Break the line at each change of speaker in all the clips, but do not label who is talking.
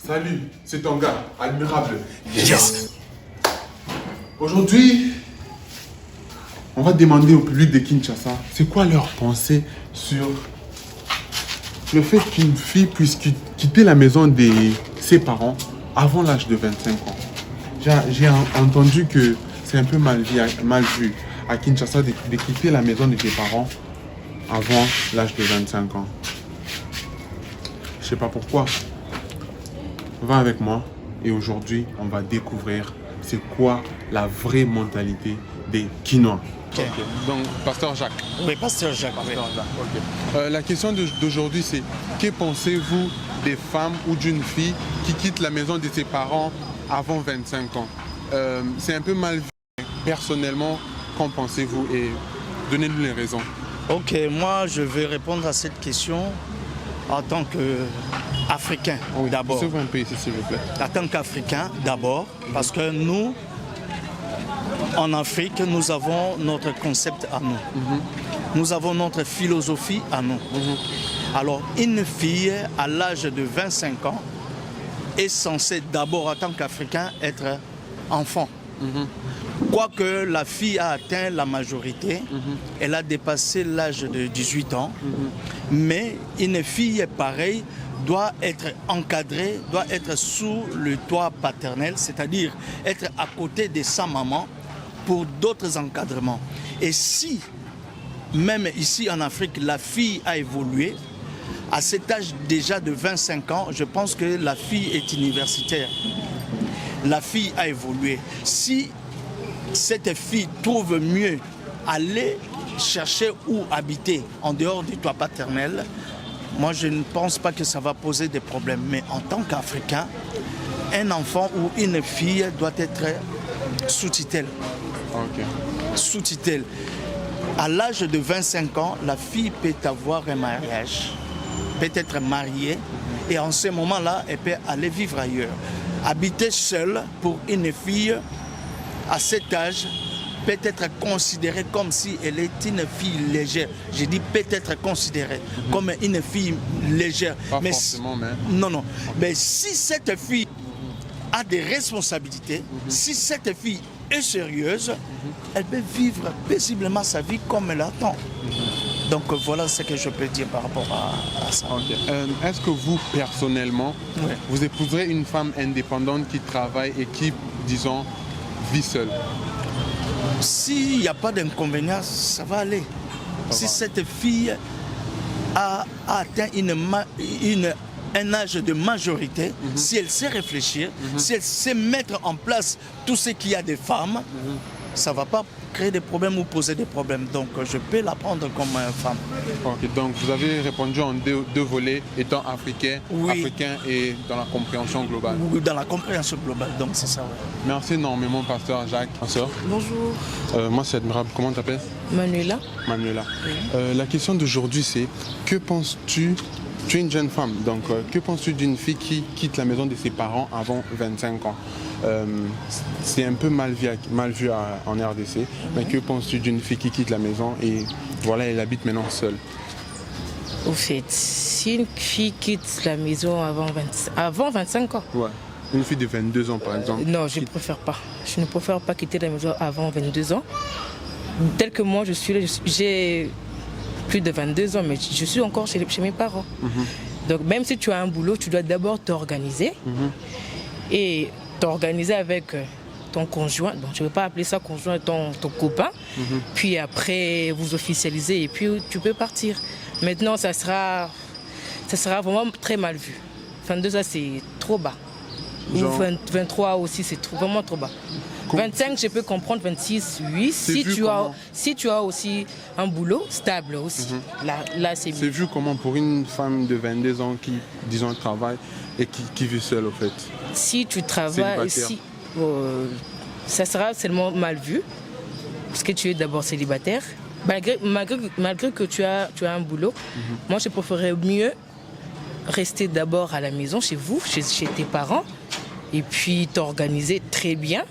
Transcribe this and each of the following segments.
Salut, c'est ton gars, admirable.
Yes.
Aujourd'hui, on va demander au public de Kinshasa, c'est quoi leur pensée sur le fait qu'une fille puisse quitter la maison de ses parents avant l'âge de 25 ans. J'ai entendu que c'est un peu mal vu à Kinshasa de quitter la maison de tes parents avant l'âge de 25 ans. Je sais pas pourquoi. Va avec moi et aujourd'hui, on va découvrir c'est quoi la vraie mentalité des Kinois.
Okay.
Donc, Pasteur Jacques.
Oui, Pasteur Jacques.
Pasteur Jacques. Okay. La question d'aujourd'hui, c'est que pensez-vous des femmes ou d'une fille qui quitte la maison de ses parents avant 25 ans? C'est un peu mal vu. Personnellement, qu'en pensez-vous et donnez-nous les raisons.
Ok, moi je vais répondre à cette question en tant qu'Africain d'abord.
S'il vous plaît.
En tant qu'Africain d'abord, parce que nous, en Afrique, nous avons notre concept à nous. Nous avons notre philosophie à nous. Alors, une fille à l'âge de 25 ans est censée d'abord, en tant qu'Africain, être enfant. Quoique la fille a atteint la majorité, elle a dépassé l'âge de 18 ans, mais une fille pareille doit être encadrée, doit être sous le toit paternel, c'est-à-dire être à côté de sa maman pour d'autres encadrements. Et si, même ici en Afrique, la fille a évolué, à cet âge déjà de 25 ans, je pense que la fille est universitaire. La fille a évolué. Si cette fille trouve mieux aller chercher où habiter en dehors du toit paternel, moi je ne pense pas que ça va poser des problèmes. Mais en tant qu'Africain, un enfant ou une fille doit être sous tutelle. Sous tutelle. À l'âge de 25 ans, la fille peut avoir un mariage, peut être mariée, et en ce moment-là, elle peut aller vivre ailleurs. Habiter seule pour une fille à cet âge peut être considérée comme si elle est une fille légère. Je dis peut-être considérée comme une fille légère.
Pas forcément, mais...
Non. Mais si cette fille a des responsabilités, si cette fille est sérieuse, elle peut vivre paisiblement sa vie comme elle attend. Donc voilà ce que je peux dire par rapport à ça.
Est-ce que vous, personnellement, vous épouserez une femme indépendante qui travaille et qui, disons, vit seule?
S'il n'y a pas d'inconvénient, ça va aller. Si cette fille a atteint un âge de majorité, si elle sait réfléchir, si elle sait mettre en place tout ce qu'il y a des femmes, ça ne va pas créer des problèmes ou poser des problèmes. Donc je peux la prendre comme femme.
Donc vous avez répondu en deux volets, étant africain et dans la compréhension globale.
Oui, dans la compréhension globale, donc c'est ça.
Merci énormément, Pasteur Jacques. Bonsoir.
Bonjour.
Moi c'est admirable. Comment tu t'appelles?
Manuela.
Manuela. La question d'aujourd'hui c'est, que penses-tu? Tu es une jeune femme, donc que penses-tu d'une fille qui quitte la maison de ses parents avant 25 ans? C'est un peu mal vu en RDC, mais que penses-tu d'une fille qui quitte la maison et voilà, elle habite maintenant seule?
Au fait, si une fille quitte la maison avant 25 ans?
Ouais. Une fille de 22 ans par exemple?
Non, je ne préfère pas. Je ne préfère pas quitter la maison avant 22 ans. Tel que moi, j'ai plus de 22 ans, mais je suis encore chez mes parents. Donc même si tu as un boulot, tu dois d'abord t'organiser et t'organiser avec ton conjoint. Donc je ne veux pas appeler ça conjoint, ton copain. Puis après, vous officialisez et puis tu peux partir. Maintenant, ça sera vraiment très mal vu. 22 ans, c'est trop bas. Ou 23 aussi, c'est vraiment trop bas. 25, je peux comprendre, 26, oui. Si tu as aussi un boulot stable aussi, là c'est mieux.
C'est vu comment pour une femme de 22 ans qui, disons, travaille et qui vit seule, au fait?
Si tu travailles, ça sera seulement mal vu, parce que tu es d'abord célibataire. Malgré que tu as un boulot, moi je préférerais mieux rester d'abord à la maison, chez vous, chez tes parents, et puis t'organiser très bien.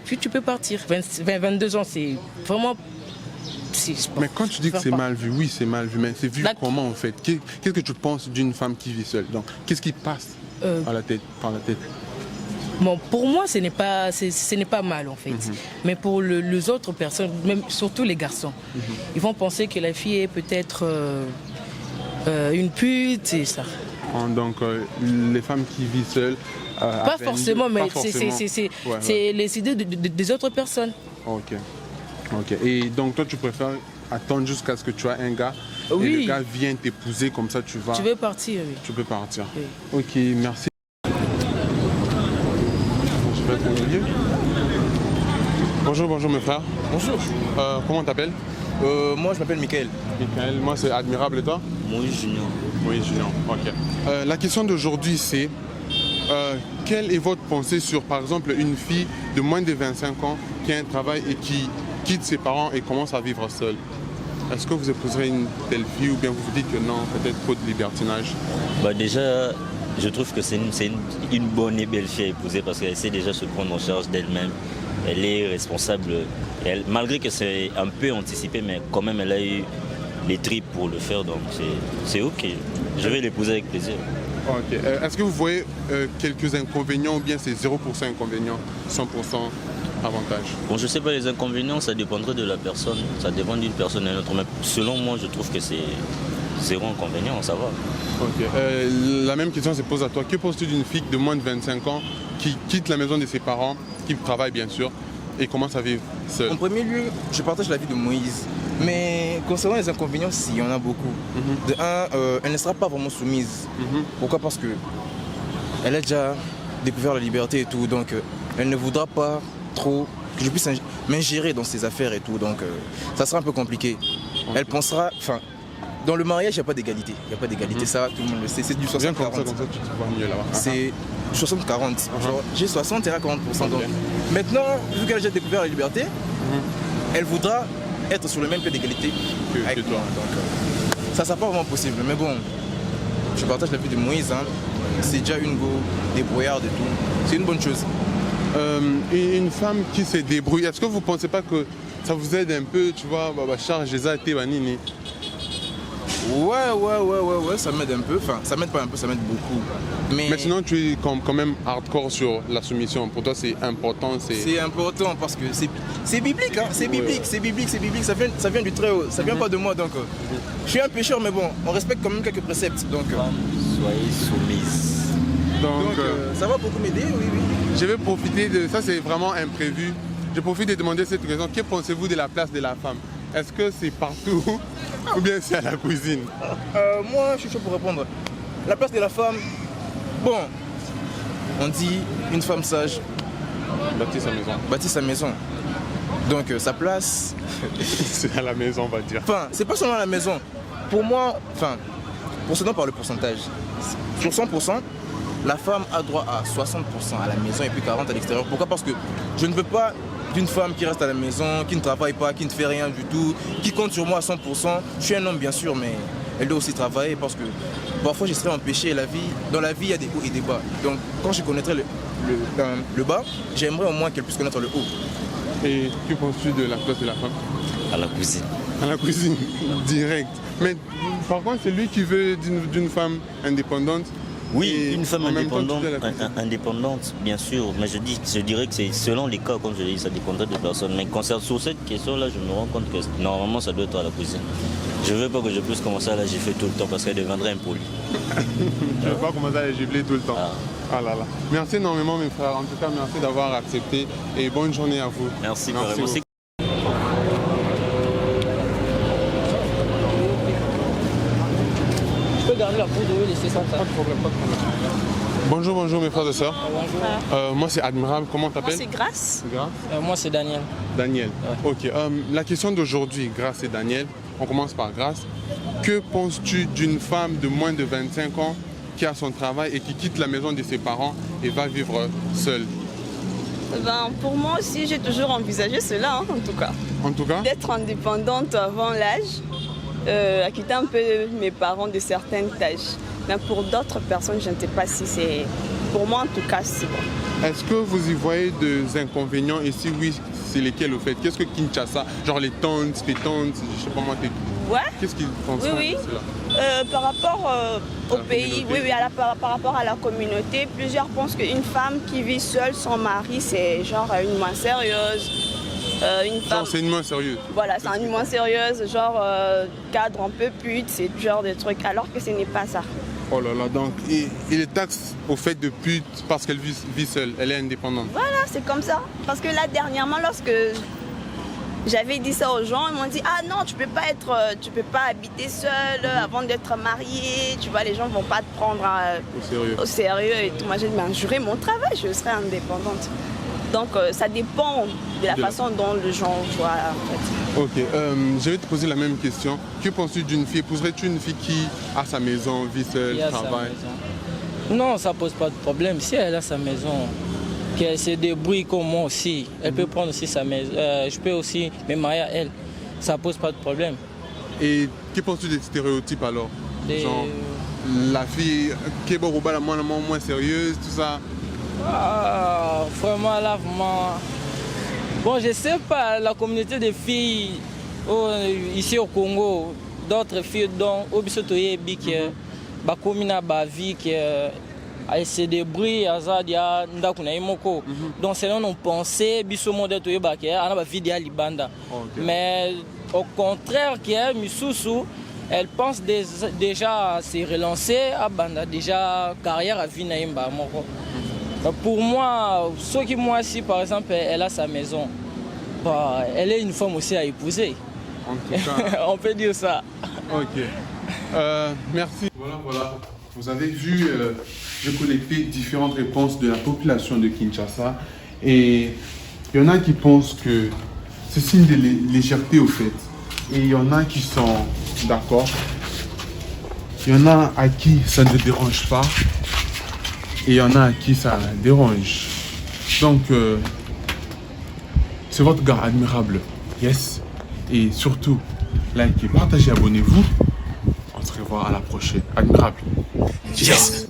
Puis tu peux partir. 22 ans, c'est vraiment...
Mais quand tu dis que c'est mal vu, oui, c'est mal vu, mais c'est vu comment en fait? Qu'est-ce que tu penses d'une femme qui vit seule? Donc, qu'est-ce qui passe à la tête, par la tête.
Bon, pour moi, ce n'est pas mal en fait. Mais pour les autres personnes, même surtout les garçons, ils vont penser que la fille est peut-être une pute et ça.
Donc, les femmes qui vivent seules.
Pas forcément, mais c'est les idées des autres personnes.
Ok. Et donc, toi, tu préfères attendre jusqu'à ce que tu aies un gars et le gars vient t'épouser, comme ça tu vas.
Tu veux partir, oui.
Tu peux partir.
Oui.
Ok, merci. Je vais être au milieu. Bonjour mes frères.
Bonjour.
Comment t'appelles?
Moi je m'appelle Michael.
Michael, moi c'est Admirable et toi?
Moïse Junior.
Oui, Junior, ok. La question d'aujourd'hui c'est quelle est votre pensée sur par exemple une fille de moins de 25 ans qui a un travail et qui quitte ses parents et commence à vivre seule? Est-ce que vous épouserez une telle fille ou bien vous vous dites que non, peut-être trop de libertinage?
Bah déjà, je trouve que c'est une bonne et belle fille à épouser parce qu'elle sait déjà se prendre en charge d'elle-même. Elle est responsable, malgré que c'est un peu anticipé, mais quand même elle a eu les tripes pour le faire, donc c'est ok. Je vais l'épouser avec plaisir.
Ok. Est-ce que vous voyez quelques inconvénients ou bien c'est 0% inconvénient, 100% avantage?
Bon, je sais pas, les inconvénients, ça dépendrait de la personne, ça dépend d'une personne à une autre, mais selon moi, je trouve que c'est 0 inconvénient, ça va.
Ok. La même question se pose à toi. Que penses-tu d'une fille de moins de 25 ans qui quitte la maison de ses parents, qui travaille bien sûr, et commence à vivre seule?
En premier lieu, je partage l'avis de Moïse. Mais concernant les inconvénients, il y en a beaucoup. De un, elle ne sera pas vraiment soumise. Pourquoi? Parce que elle a déjà découvert la liberté et tout, donc elle ne voudra pas trop que je puisse m'ingérer dans ses affaires et tout, donc ça sera un peu compliqué. Elle pensera, enfin, dans le mariage, il n'y a pas d'égalité. Il n'y a pas d'égalité, ça, tout le monde le sait. C'est du 60-40.
Viens comme ça, tu te vois mieux là-bas.
C'est 60-40. Genre, j'ai 60 et elle a 40%. Donc. Maintenant, vu qu'elle a déjà découvert la liberté, elle voudra être sur le même pied d'égalité que toi. Donc, ça ne sera pas vraiment possible. Mais bon, je partage l'avis de Moïse. Hein. C'est déjà une go débrouillarde et tout. C'est une bonne chose.
Une femme qui se débrouille, est-ce que vous ne pensez pas que ça vous aide un peu, tu vois, charge les athées, banini?
Ouais, ça m'aide un peu. Enfin, ça m'aide pas un peu, ça m'aide beaucoup. Mais
sinon, tu es quand même hardcore sur la soumission. Pour toi, c'est important.
C'est important parce que c'est biblique, hein. C'est biblique. Ça vient du très haut. Ça vient pas de moi, donc. Je suis un pécheur, mais bon, on respecte quand même quelques préceptes. Donc,
soyez soumise.
Donc
ça va beaucoup m'aider, oui.
Je vais profiter de ça, c'est vraiment imprévu. Je profite de demander cette question. Que pensez-vous de la place de la femme? Est-ce que c'est partout ou bien c'est à la cuisine?
Moi, je suis chaud pour répondre. La place de la femme, bon, on dit une femme sage bâtit sa maison. Donc sa place,
c'est à la maison, on va dire.
Enfin, c'est pas seulement à la maison. Pour moi, enfin, procédons par le pourcentage. Sur 100%, la femme a droit à 60% à la maison et puis 40% à l'extérieur. Pourquoi? Parce que je ne veux pas d'une femme qui reste à la maison, qui ne travaille pas, qui ne fait rien du tout, qui compte sur moi à 100%. Je suis un homme bien sûr, mais elle doit aussi travailler parce que parfois je serai empêché. Dans la vie, il y a des hauts et des bas. Donc quand je connaîtrai le bas, j'aimerais au moins qu'elle puisse connaître le haut.
Et que penses-tu de la place de la femme?
À la cuisine.
À la cuisine, direct. Mais par contre, c'est lui qui veut d'une femme indépendante.
Oui, une femme
indépendante,
bien sûr, mais je dirais que c'est selon les cas, comme je l'ai dit, ça dépendrait de personnes. Mais concernant sur cette question-là, je me rends compte que normalement ça doit être à la cuisine. Je ne veux pas que je puisse commencer à la gifler tout le temps parce qu'elle deviendrait impolie.
Je ne veux pas commencer à la gifler tout le temps. Ah là là. Merci énormément mes frères, en tout cas merci d'avoir accepté et bonne journée à vous.
Merci.
Garder la poudre et laisser ça.
Pas de problème. Bonjour mes frères et sœurs.
Bonjour.
Moi c'est Admirable, comment t'appelles?
Moi c'est Grâce.
Moi c'est Daniel.
Daniel,
ouais.
Ok. La question d'aujourd'hui, Grâce et Daniel, on commence par Grâce. Que penses-tu d'une femme de moins de 25 ans qui a son travail et qui quitte la maison de ses parents et va vivre seule?
Pour moi aussi, j'ai toujours envisagé cela, hein, en tout cas.
En tout cas?
D'être indépendante avant l'âge. À quitter un peu mes parents de certaines tâches. Mais pour d'autres personnes, je ne sais pas si c'est... Pour moi, en tout cas, c'est bon.
Est-ce que vous y voyez des inconvénients et si oui, c'est lesquels au fait? Qu'est-ce que Kinshasa? Genre les tantes, je sais pas moi,
Ouais.
Qu'est-ce qu'ils pensent
Oui,
de cela?
Par rapport au
la
pays,
communauté.
par rapport à la communauté, plusieurs pensent qu'une femme qui vit seule sans mari, c'est genre une moins sérieuse. Une femme,
Genre, c'est une main sérieuse.
voilà, c'est une moins sérieuse, genre cadre un peu pute, c'est ce genre de trucs, alors que ce n'est pas ça.
Oh là là, donc il est taxe au fait de pute parce qu'elle vit seule, elle est indépendante.
Voilà, c'est comme ça. Parce que là, dernièrement, lorsque j'avais dit ça aux gens, ils m'ont dit ah non, tu peux pas habiter seule avant d'être mariée. Tu vois, les gens vont pas te prendre
Au sérieux.
au sérieux et tout. Moi, j'ai dit ben, j'aurai mon travail, je serai indépendante. Donc, ça dépend de la façon dont les gens voient. En fait.
Ok, je vais te poser la même question. Que penses-tu d'une fille? Épouserais-tu une fille qui a sa maison, vit seule,
Il y a sa
travaille?
maison. Non, ça pose pas de problème. Si elle a sa maison, qu'elle se débrouille comme moi aussi, elle peut prendre aussi sa maison. Je peux aussi me marier à elle. Ça pose pas de problème.
Et que penses-tu des stéréotypes alors?
Des-
Genre, la fille qui est la moins sérieuse, tout ça.
Ah, vraiment là, vraiment. Bon, je sais pas, la communauté des filles ici au Congo, d'autres filles dont Obisotoye Bik, Bakomina Bavi, elle se débrouille, Azadia, Ndakuna Imoko. Donc, selon nos pensées, Bisomo de Toyebake, elle a vie de Libanda. Mais au contraire, Misusu, elle pense déjà à se relancer à Banda, déjà carrière à Vinaïmba. Pour moi, ce qui moi si par exemple elle a sa maison, bah, elle est une femme aussi à épouser.
En tout cas.
On peut dire ça.
Ok. Merci. Voilà. Vous avez vu, j'ai collecté différentes réponses de la population de Kinshasa. Et il y en a qui pensent que c'est signe de légèreté au fait. Et il y en a qui sont d'accord. Il y en a à qui ça ne dérange pas. Et il y en a à qui ça dérange. Donc, c'est votre gars admirable. Yes. Et surtout, likez, partagez, abonnez-vous. On se revoit à la prochaine. Admirable. Yes.